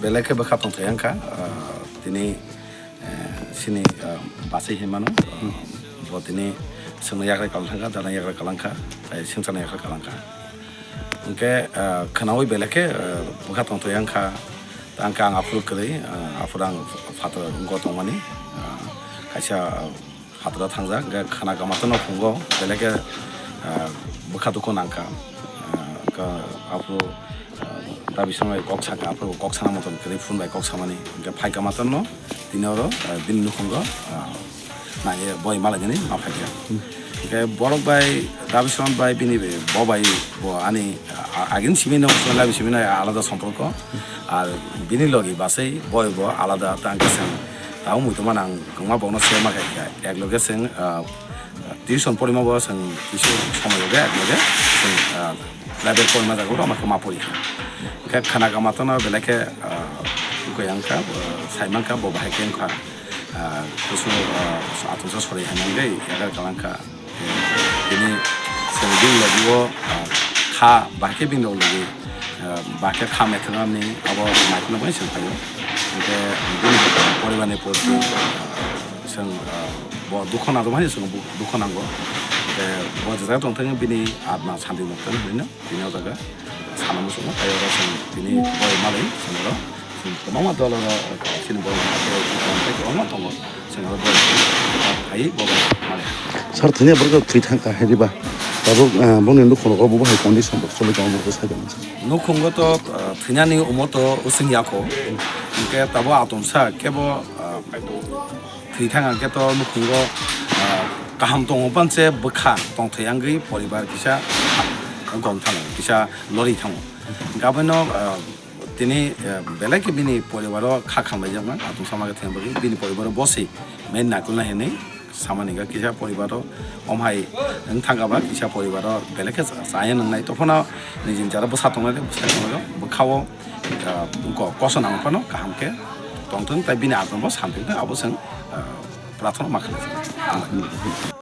Belakang berkatong terangka, ini sini bahasa Himano, buat ini semua yang kalangka, dan yang kalangka, singsan yang kalangka. Oke, kenapa belakang berkatong terangka, angka ngapur kali, apurang fatur ngotong mani, kaisa fatur tangza, gak kena kamatan opunggo, belakang berkatukon angka, ke apur 다 비상에 꼭 차가 앞으로 꼭 사나 못한 그래 funbai 꼭 사만이 그러니까 파이가 맞던노 디너로 빈누 건거 나게 boy 말하더니 마파이야 그러니까 버럭바이 다비상 바이 비니베 버바이 뭐 아니 아긴 시민은 없으나 시민은 알아다 সম্পর্ক আর বিনিলগি বাসে boy 뭐 알아다 땅게선 다음 무도만 안 그마 보너 세마 가이야 একলগেছেন টিউশন পরিমা বসেন কিছু সময়গে একলগে level পরিমা জাগো আমাকে মা পরীক্ষা Karena kamatan belakang goyangka, saimangka bawa hakianka, khusus atau sesuatu yang menggay, agar kalangka ini sebelum lagi wo kah bahkan bingkau lagi, bahkan kah meteran ni, awal macam apa sih tahu, jadi ini poriban itu sen bawa dukan atau mana sih dukan anggo, bawa jasa tentang ini adna santai nuktan ini juga. 사람을 쏘나 다이어서 비니 거의 말이 생각으로 그만만 더 치는 거 같아요. 얼마 더 생각을 더 다이 뭐가 말해. 서르트냐 버거 트위터가 해리바. 바로 뭔가 놓고 거 보고 할 컨디션 뭐 솔직히 아무것도 사정하지. 놓고 것도 그냥이 오모도 우승이하고 그러니까 따보 아톰사 깨보 트위터가 깨도 놓고 거 가함동 번째 버카 동태양의 버리바 기사 공탄 bisa lori thang gabano tini belak bini poribaro khakang bajaman atum samaga thembagi bini poribaro bosi men nakul na hene samaniga kisa poribaro omhai nang thangaba kisa poribaro belak sayan nai tofona nijin jara bosatonga bukhawo ko koson angpano kahamke tongtong tai bini atom bos hampir abosang prathona makhla